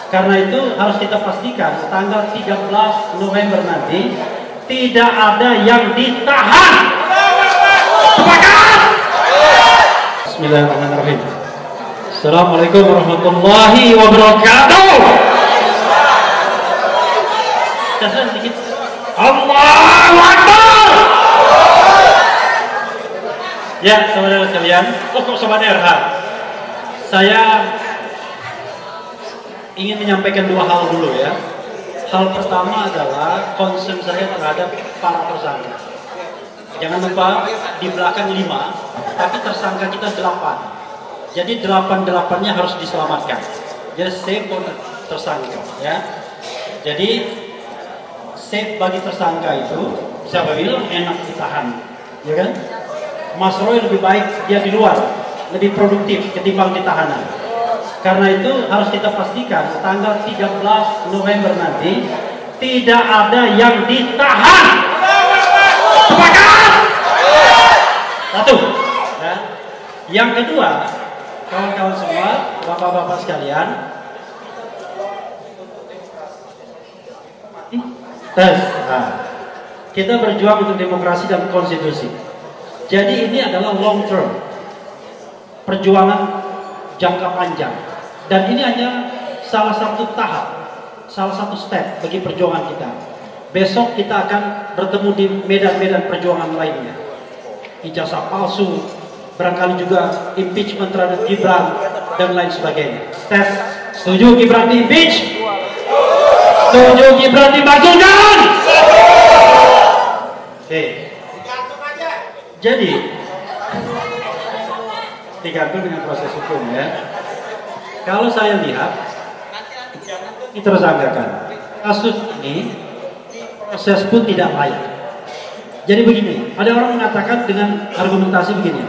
Karena itu harus kita pastikan tanggal 13 November nanti tidak ada yang ditahan. Sepakat? Bismillahirrahmanirrahim. Assalamualaikum warahmatullahi wabarakatuh. Kasih sedikit. Allahu Akbar. Ya, saudara sekalian, sobat RH, saya ingin menyampaikan dua hal dulu ya. Hal pertama adalah concern saya terhadap para tersangka. Jangan lupa di belakang 5, tapi tersangka kita 8. Jadi 8-8-nya harus diselamatkan. Jadi safe for tersangka ya. Jadi safe bagi tersangka itu siapa bilang enak ditahan, ya kan? Mas Roy lebih baik dia di luar, lebih produktif ketimbang di tahanan. Karena itu harus kita pastikan tanggal 13 November nanti tidak ada yang ditahan. Sepakat? Satu. Ya. Yang kedua, kawan-kawan semua, bapak-bapak sekalian, tes. Nah, kita berjuang untuk demokrasi dan konstitusi. Jadi ini adalah long term, perjuangan jangka panjang. Dan ini hanya salah satu tahap, salah satu step bagi perjuangan kita. Besok kita akan bertemu di medan-medan perjuangan lainnya. Ijazah palsu, barangkali juga impeachment terhadap Gibran, dan lain sebagainya. Tes, setuju Gibran di impeach? Setuju Gibran dimajukan? Oke. Jadi digantung dengan proses hukum ya. Kalau saya lihat ditersangkakan kasus ini, proses pun tidak layak. Jadi begini, ada orang mengatakan dengan argumentasi begini,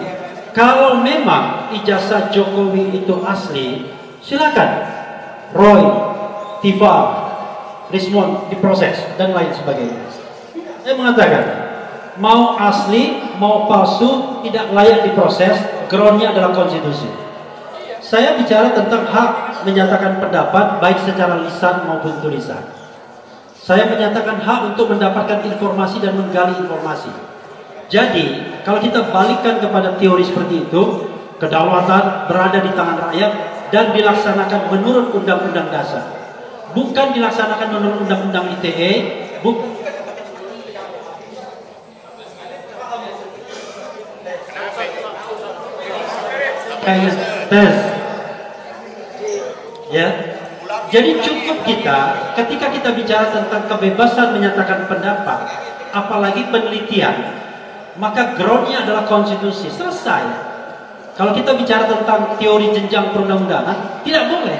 kalau memang ijazah Jokowi itu asli, silakan Roy, Tifa, Rismon diproses dan lain sebagainya. Saya mengatakan mau asli, mau palsu, tidak layak diproses, groundnya adalah konstitusi. Saya bicara tentang hak menyatakan pendapat, baik secara lisan maupun tulisan. Saya menyatakan hak untuk mendapatkan informasi dan menggali informasi. Jadi, kalau kita balikkan kepada teori seperti itu, kedaulatan berada di tangan rakyat dan dilaksanakan menurut Undang-Undang Dasar. Bukan dilaksanakan menurut Undang-Undang ITE, tes. Ya. Jadi cukup kita ketika kita bicara tentang kebebasan menyatakan pendapat, apalagi penelitian, maka groundnya adalah konstitusi. Selesai. Kalau kita bicara tentang teori jenjang perundang-undangan, tidak boleh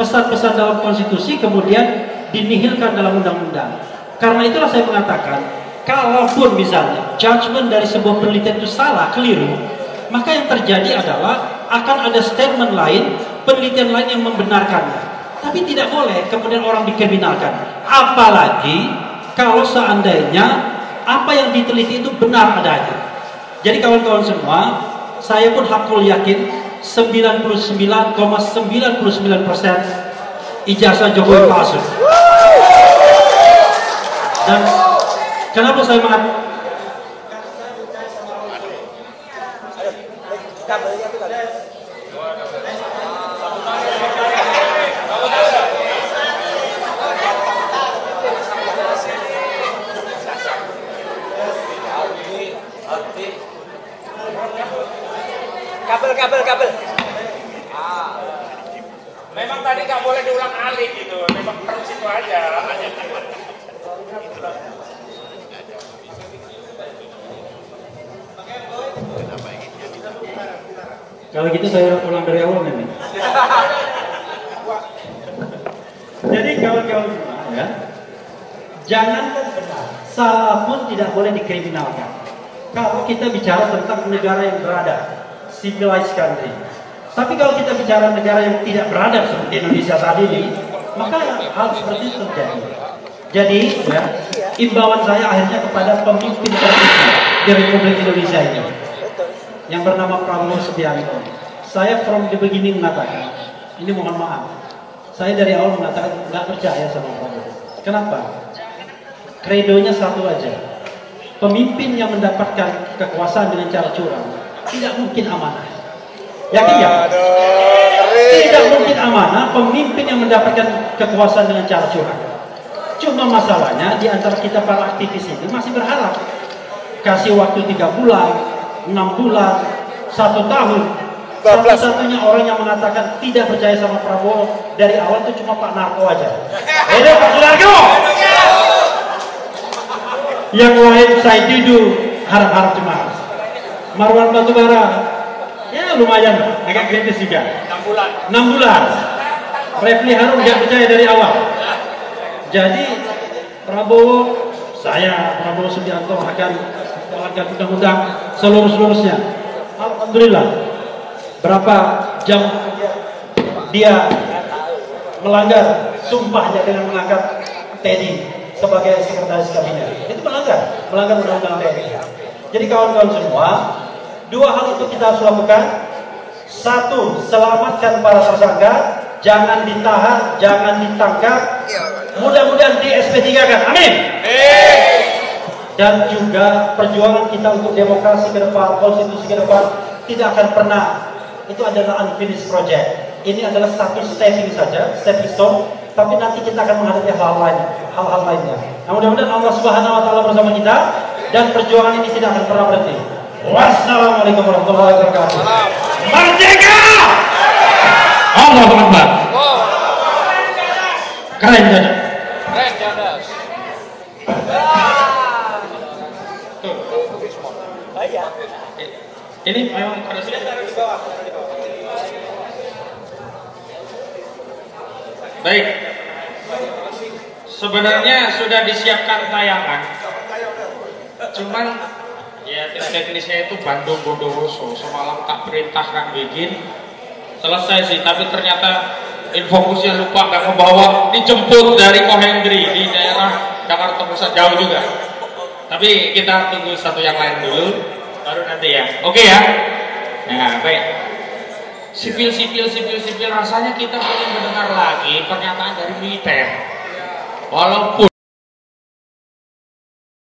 pesan-pesan dalam konstitusi kemudian dinihilkan dalam undang-undang. Karena itulah saya mengatakan, kalaupun misalnya judgement dari sebuah penelitian itu salah, keliru, maka yang terjadi adalah akan ada statement lain, penelitian lain yang membenarkannya. Tapi tidak boleh kemudian orang dikriminalkan. Apalagi kalau seandainya apa yang diteliti itu benar adanya. Jadi kawan-kawan semua, saya pun hakul yakin 99,99% ijazah Jokowi palsu. Dan kenapa saya mengatakan kabel. Memang tadi nggak boleh diulang alik gitu. Memang perlu situ aja. Kalau gitu saya ulang dari awal nih. Jadi kawan-kawan ya, jangan benar, salah pun tidak boleh dikriminalkan. Kalau kita bicara tentang negara yang beradab, civilized country. Tapi kalau kita bicara negara yang tidak beradab seperti Indonesia saat ini, maka hal seperti itu terjadi. Jadi, ya, imbauan saya akhirnya kepada pemimpin tertinggi di Republik Indonesia ini, yang bernama Prabowo Subianto. Saya from the beginning mengatakan, ini mohon maaf, Saya dari awal mengatakan nggak percaya sama Prabowo. Kenapa? Kredonya satu aja. Pemimpin yang mendapatkan kekuasaan dengan cara curang tidak mungkin amanah. Yakin ya? Tidak mungkin amanah pemimpin yang mendapatkan kekuasaan dengan cara curang. Cuma masalahnya di antara kita para aktivis ini masih berharap kasih waktu 3 bulan, 6 bulan, 1 tahun. Satu-satunya orang yang mengatakan tidak percaya sama Prabowo dari awal itu cuma Pak Narko aja. Pak Sulargo. Yang lain saya tidur harap-harap cemas. Marwan Batubara, ya lumayan, agak kritis juga. 6 bulan. 6 bulan. Refli Harun nggak percaya dari awal. Jadi Prabowo Subianto akan menjalankan undang-undang seluruhnya. Alhamdulillah. Berapa jam dia melanggar sumpahnya dengan mengangkat Teddy sebagai sekretaris kabinet. Itu melanggar undang-undang TNI. Jadi kawan-kawan semua, 2 hal itu kita harus lakukan. 1, selamatkan para tersangka, jangan ditahan, jangan ditangkap. Mudah-mudahan di SP3 kan. Amin. Dan juga perjuangan kita untuk demokrasi ke depan, konstitusi ke depan tidak akan pernah. Itu adalah unfinished project. Ini adalah satu stepping stone. Tapi nanti kita akan menghadapi hal-hal lainnya. Nah, mudah-mudahan Allah Subhanahu Wa Taala bersama kita dan perjuangan ini tidak akan pernah berhenti. Wassalamualaikum warahmatullahi wabarakatuh. Merdeka! Allahu Akbar. Keren Jadas. Keren Jadas. Ini memang pada sini. Baik, sebenarnya sudah disiapkan tayangan, cuman ya teknisnya itu Bandung Bondowoso semalam tak perintahkan bikin selesai sih, tapi ternyata infokusnya lupa nggak membawa, dijemput dari Kohendri di daerah Jakarta Pusat jauh juga. Tapi kita tunggu satu yang lain dulu, baru nanti ya. Oke ya. Nah baik. Sipil rasanya kita ingin mendengar lagi pernyataan dari militer. Walaupun